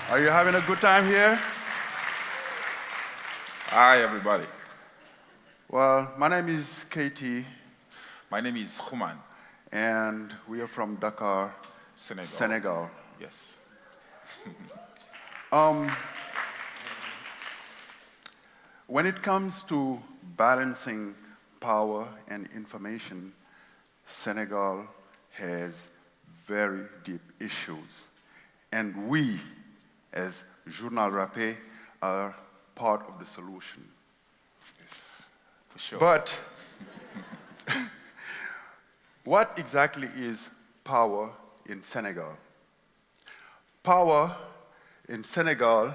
Are you having a good time here? Hi, everybody. Well, my name is Katie, My name is Human, and we are from Dakar, Senegal. Senegal. Yes. When it comes to balancing power and information, Senegal has very deep issues. And we, as Journal Rappé, are part of the solution. Yes, for sure. But what exactly is power in Senegal? Power in Senegal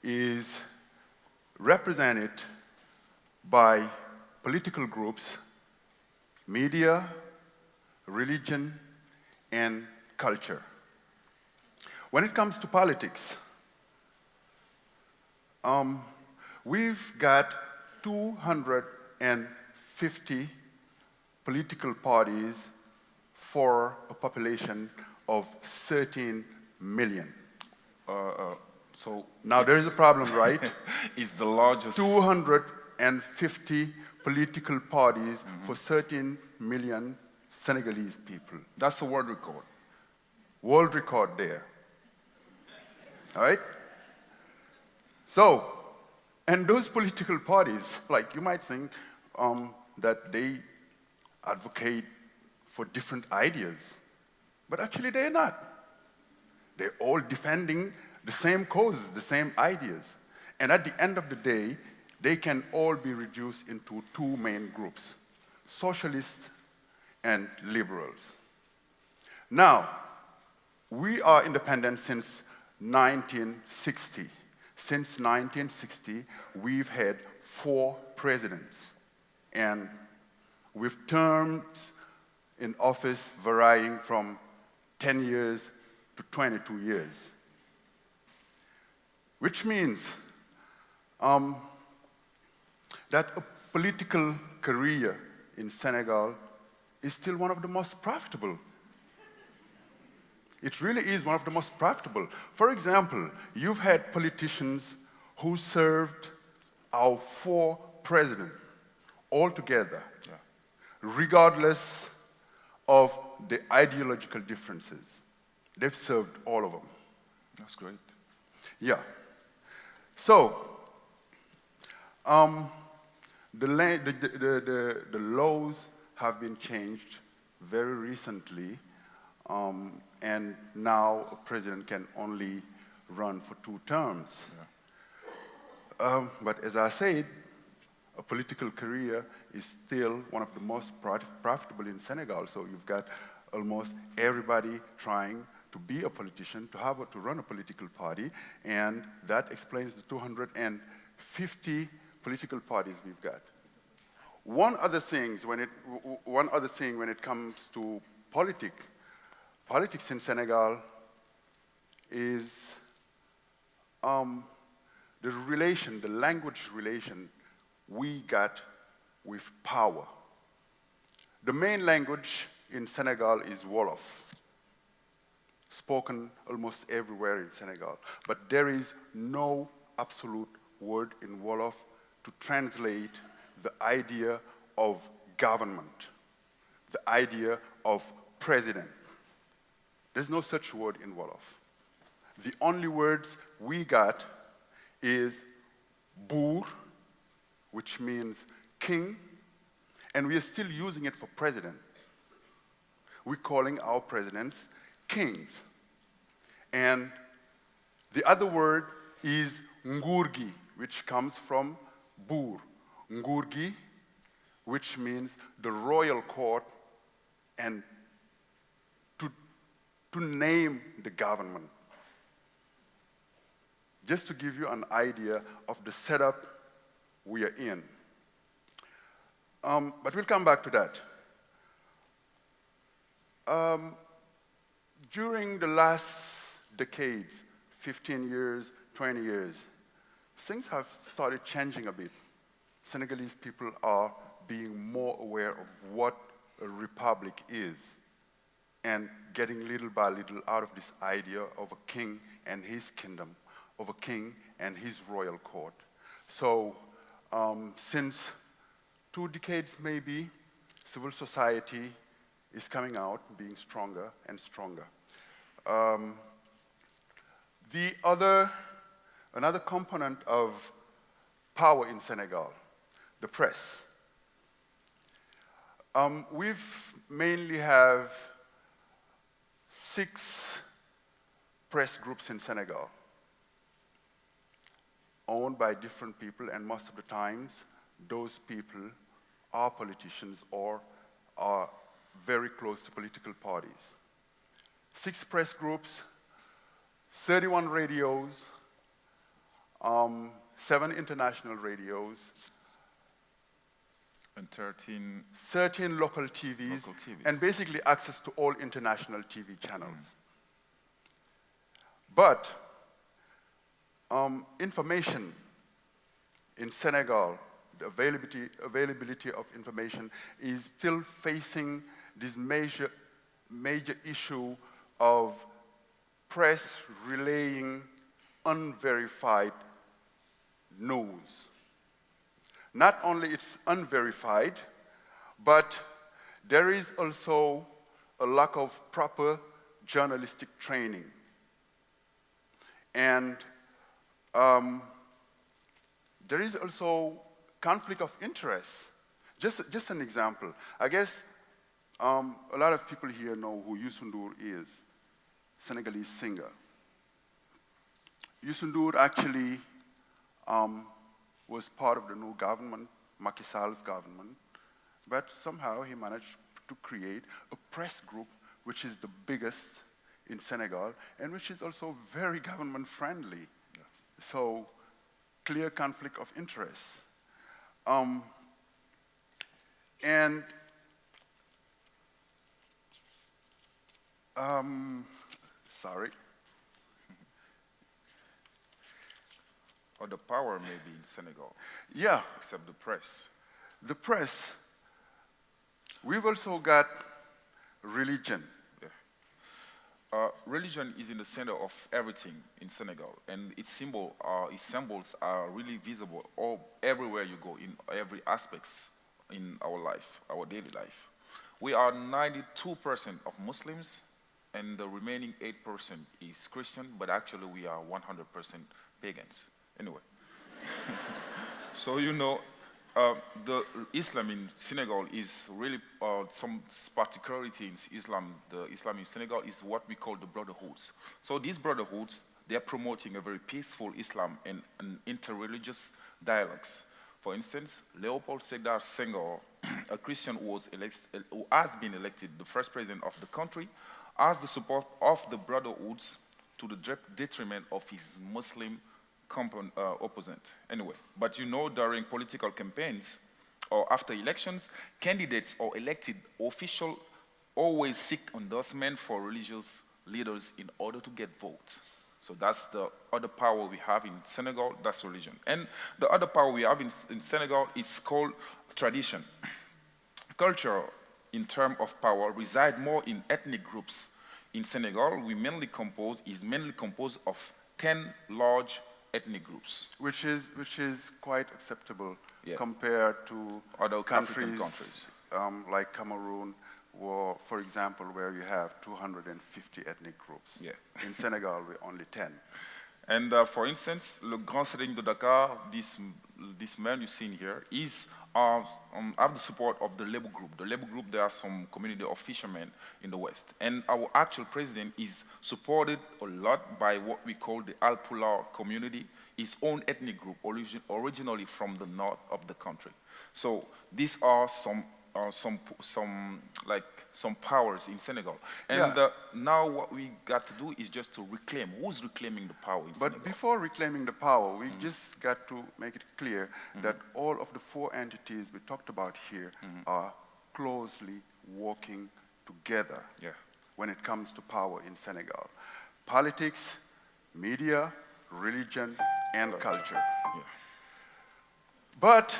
is represented by political groups, media, religion, and culture. When it comes to politics, we've got 250 political parties for a population of 13 million. So Now there is a problem, right? it's the largest. 250 political parties for 13 million Senegalese people. That's a world record. World record there. All right? So, and those political parties, like you might think that they advocate for different ideas, but actually they're not. They're all defending the same causes, the same ideas. And at the end of the day, they can all be reduced into two main groups, socialists and liberals. Now, we are independent since 1960. Since 1960, we've had 4 presidents, and with terms in office varying from 10 years to 22 years. Which means that a political career in Senegal is still one of the most profitable. It really is one of the most profitable. For example, you've had politicians who served our 4 presidents all together, regardless of the ideological differences. They've served all of them. That's great. Yeah. So, the laws have been changed very recently, and now a president can only run for 2 terms. Yeah. But as I said, a political career is still one of the most profitable in Senegal. So you've got almost everybody trying to be a politician, to run a political party, and that explains the 250 political parties we've got. One other thing when it comes to politics in Senegal is the language relation we got with power. The main language in Senegal is Wolof, spoken almost everywhere in Senegal. But there is no absolute word in Wolof to translate the idea of government, the idea of president. There's no such word in Wolof. The only words we got is bour, which means king, and we are still using it for president. We're calling our presidents kings. And the other word is ngurgi, which comes from bour. Ngurgi, which means the royal court, and to name the government. Just to give you an idea of the setup we are in. But we'll come back to that. During the last decades, 15 years, 20 years, things have started changing a bit. Senegalese people are being more aware of what a republic is. and getting little by little out of this idea of a king and his kingdom, of a king and his royal court. So since 2 decades maybe, civil society is coming out, being stronger and stronger. Another component of power in Senegal, the press. We've mainly have 6 press groups in Senegal, owned by different people, and most of the times, those people are politicians or are very close to political parties. 6 press groups, 31 radios, 7 international radios, And 13 local TVs, local TVs. and basically access to all international TV channels. But information in Senegal, the availability of information is still facing this major issue of press relaying unverified news. Not only it's unverified, but there is also a lack of proper journalistic training. And there is also conflict of interest. Just an example. I guess a lot of people here know who Youssou N'Dour is, Senegalese singer. Youssou N'Dour actually was part of the new government, Macky Sall's government, but somehow he managed to create a press group which is the biggest in Senegal and which is also very government friendly. Yeah. So clear conflict of interest. Sorry. Or the power maybe in Senegal. Yeah. Except the press. The press. We've also got religion. Yeah. Religion is in the center of everything in Senegal, and its symbols are really visible everywhere you go, in every aspects in our life, our daily life. We are 92% of Muslims, and the remaining 8% is Christian, but actually we are 100% pagans. Anyway. So you know, the Islam in Senegal is really some particularity in Islam. The Islam in Senegal is what we call the brotherhoods. So these brotherhoods, they are promoting a very peaceful Islam and interreligious dialogues. For instance, Léopold Sédar Senghor, a Christian who has been elected the first president of the country, has the support of the brotherhoods to the detriment of his Muslim opponent. Anyway, but you know, during political campaigns or after elections, candidates or elected officials always seek endorsement for religious leaders in order to get votes. So that's the other power we have in Senegal, that's religion. And the other power we have in Senegal is called tradition. Culture, in terms of power, reside more in ethnic groups. In Senegal, is mainly composed of 10 large ethnic groups. Which is quite acceptable, yeah, compared to other countries. Like Cameroon, for example, where you have 250 ethnic groups. Yeah. In Senegal, we're only 10. And for instance, Le Grand Serigne de Dakar, this man you've seen here, have the support of the Lebu group. The Lebu group, there are some community of fishermen in the West. And our actual president is supported a lot by what we call the Alpulaar community, his own ethnic group, originally from the north of the country. So these are some powers in Senegal. And yeah, now what we got to do is just to reclaim. Who's reclaiming the power in Senegal? But before reclaiming the power, we just got to make it clear that all of the 4 entities we talked about here are closely working together, yeah, when it comes to power in Senegal. Politics, media, religion, and culture. Yeah. But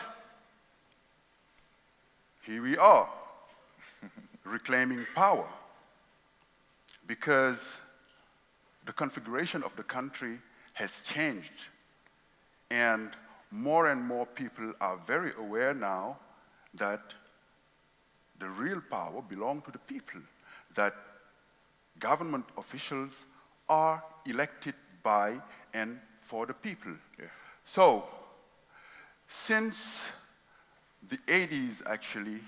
here we are, reclaiming power. because the configuration of the country has changed. And more people are very aware now that the real power belongs to the people, that government officials are elected by and for the people. Yeah. So, since the 80s actually,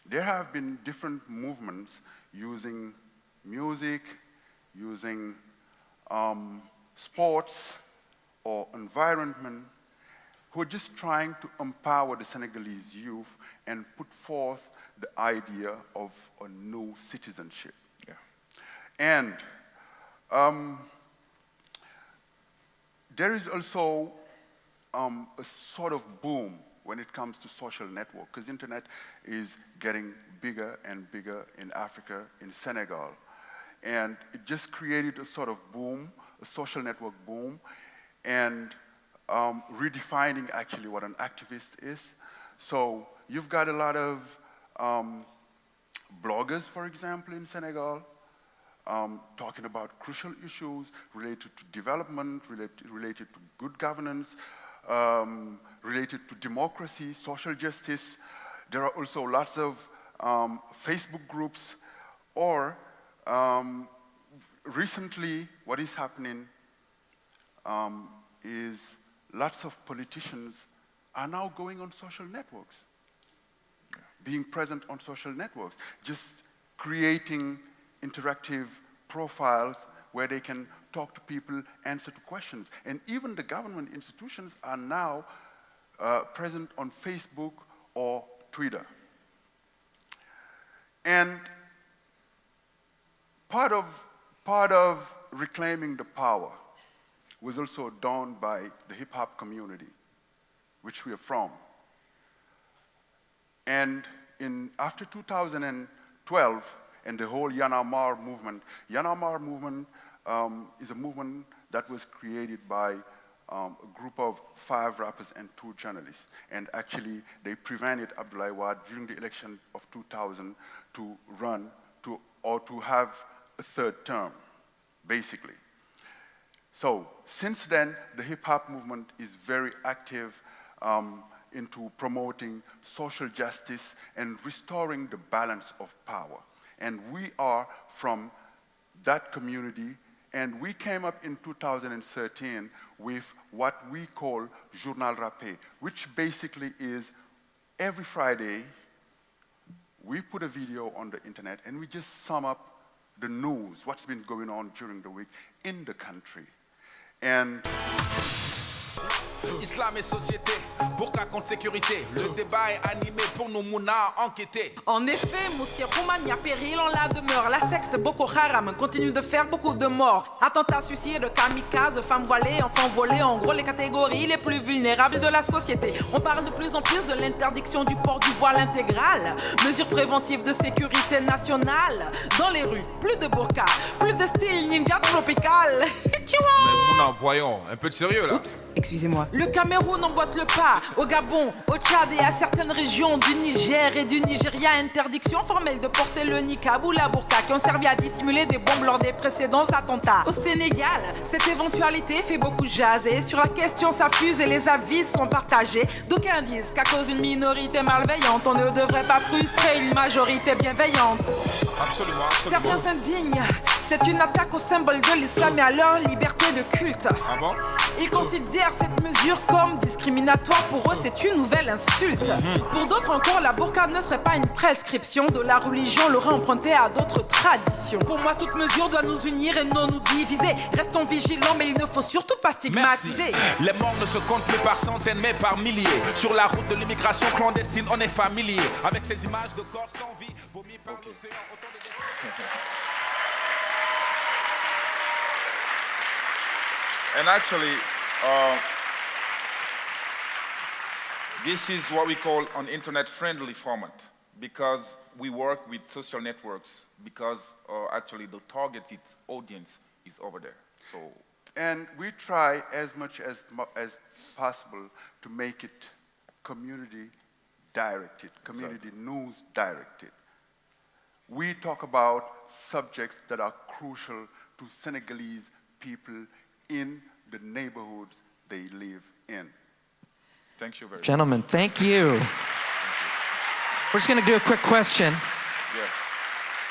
there have been different movements using music, using sports or environment, who are just trying to empower the Senegalese youth and put forth the idea of a new citizenship. Yeah. And there is also a sort of boom when it comes to social network, because internet is getting bigger and bigger in Africa, in Senegal. And it just created a sort of boom, a social network boom, and redefining actually what an activist is. So you've got a lot of bloggers, for example, in Senegal, talking about crucial issues related to development, related to good governance, related to democracy, social justice. There are also lots of Facebook groups, or recently what is happening is lots of politicians are now going on social networks, being present on social networks, just creating interactive profiles where they can talk to people, answer to questions. And even the government institutions are now present on Facebook or Twitter. And part of reclaiming the power was also done by the hip-hop community, which we are from. And after 2012, and the whole Y'en a Marre movement is a movement that was created by a group of 5 rappers and 2 journalists. And actually, they prevented Abdoulaye Wade during the election of 2000 to run or to have a 3rd term, basically. So since then, the hip-hop movement is very active into promoting social justice and restoring the balance of power. And we are from that community, and we came up in 2013 with what we call Journal Rappé, which basically is every Friday, we put a video on the internet and we just sum up the news, what's been going on during the week in the country. And Islam et société, burqa contre sécurité. Le débat est animé pour nous mouna enquêter. En effet, Moussia Roumane, y a péril en la demeure. La secte Boko Haram continue de faire beaucoup de morts. Attentats, suicides, kamikazes, femmes voilées, enfants volés. En gros, les catégories les plus vulnérables de la société. On parle de plus en plus de l'interdiction du port du voile intégral. Mesures préventives de sécurité nationale. Dans les rues, plus de burqa, plus de style ninja tropical. Mais mouna, voyons, un peu de sérieux là. Oups, excusez-moi. Le Cameroun emboîte le pas. Au Gabon, au Tchad et à certaines régions du Niger et du Nigeria, interdiction formelle de porter le niqab ou la burqa qui ont servi à dissimuler des bombes lors des précédents attentats. Au Sénégal, cette éventualité fait beaucoup jaser. Sur la question, ça fuse et les avis sont partagés. D'aucuns disent qu'à cause d'une minorité malveillante, on ne devrait pas frustrer une majorité bienveillante. Absolument. Certains s'indignent. C'est une attaque au symbole de l'islam et à leur liberté de culte. Ah bon? Ils considèrent cette mesure comme discriminatoire. Pour eux, c'est une nouvelle insulte. Pour d'autres encore, la burqa ne serait pas une prescription de la religion, l'aurait emprunté à d'autres traditions. Pour moi, toute mesure doit nous unir et non nous diviser. Restons vigilants, mais il ne faut surtout pas stigmatiser. Merci. Les morts ne se comptent plus par centaines, mais par milliers. Sur la route de l'immigration clandestine, on est familier avec ces images de corps sans vie, vomis par l'océan, autant de And actually, this is what we call an internet-friendly format, because we work with social networks, because actually the targeted audience is over there. So, and we try as much as possible to make it community directed, community news directed. we talk about subjects that are crucial to Senegalese people in the neighborhoods they live in. Thank you very much. Gentlemen, thank you. We're just going to do a quick question, Yeah.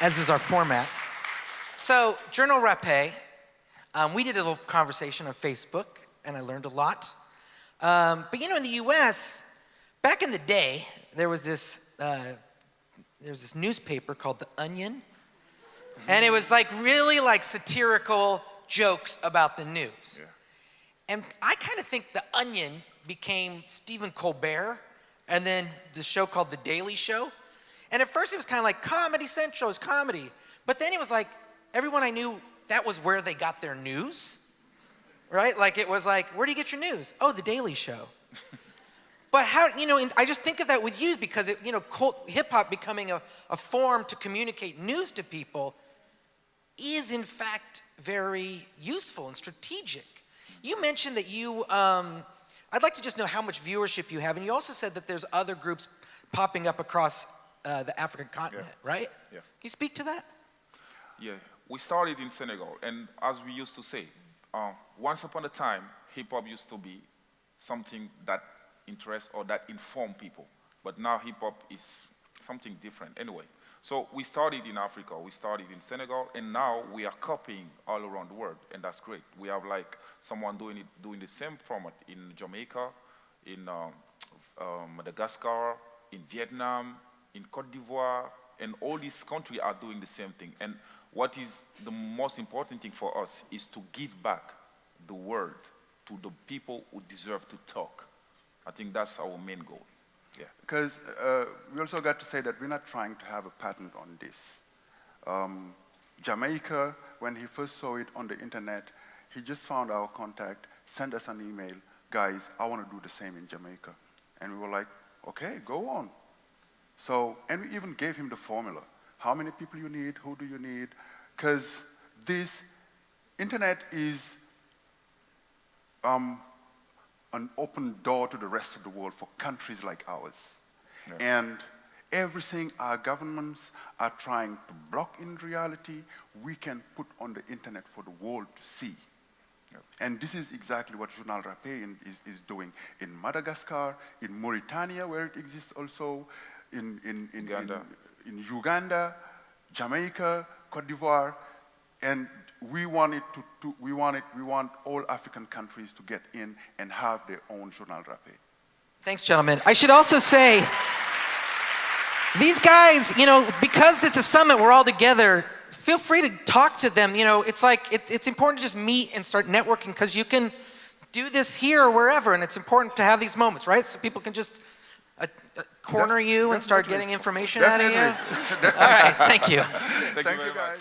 as is our format. So, Journal Rappé, we did a little conversation on Facebook, and I learned a lot. But you know, in the U.S., back in the day, there was this newspaper called The Onion, and it was like really like satirical jokes about the news. Yeah. And I kind of think The Onion became Stephen Colbert, and then the show called The Daily Show. And at first it was kind of like Comedy Central is comedy, but then it was like everyone I knew, that was where they got their news, right? Like it was like, where do you get your news? Oh, The Daily Show. But how, you know, I just think of that with you because, it, you know, hip-hop becoming a form to communicate news to people is in fact very useful and strategic. You mentioned that you, I'd like to just know how much viewership you have, and you also said that there's other groups popping up across the African continent, right? Yeah. Can you speak to that? Yeah, we started in Senegal, and as we used to say, once upon a time, hip-hop used to be something that interests or that inform people, but now hip-hop is something different anyway. So we started in Africa, we started in Senegal, and now we are copying all around the world, and that's great. We have like someone doing the same format in Jamaica, in Madagascar, in Vietnam, in Cote d'Ivoire, and all these countries are doing the same thing. And what is the most important thing for us is to give back the word to the people who deserve to talk. I think that's our main goal. Yeah. Because we also got to say that we're not trying to have a patent on this. Jamaica, when he first saw it on the internet, he just found our contact, sent us an email, guys, I want to do the same in Jamaica. And we were like, okay, go on. So, and we even gave him the formula. How many people you need, who do you need? Because this internet is an open door to the rest of the world for countries like ours. Yeah. And everything our governments are trying to block in reality, we can put on the internet for the world to see. Yeah. And this is exactly what Journal Rappé is doing in Madagascar, in Mauritania, where it exists also, in Uganda, Jamaica, Cote d'Ivoire, and we want all African countries to get in and have their own Journal Rappé. Thanks, gentlemen. I should also say, these guys, you know, because it's a summit, we're all together, feel free to talk to them. You know, it's like, it's important to just meet and start networking because you can do this here or wherever, and it's important to have these moments, right? So people can just corner you and start getting information out of you. All right, thank you. Thank you, guys.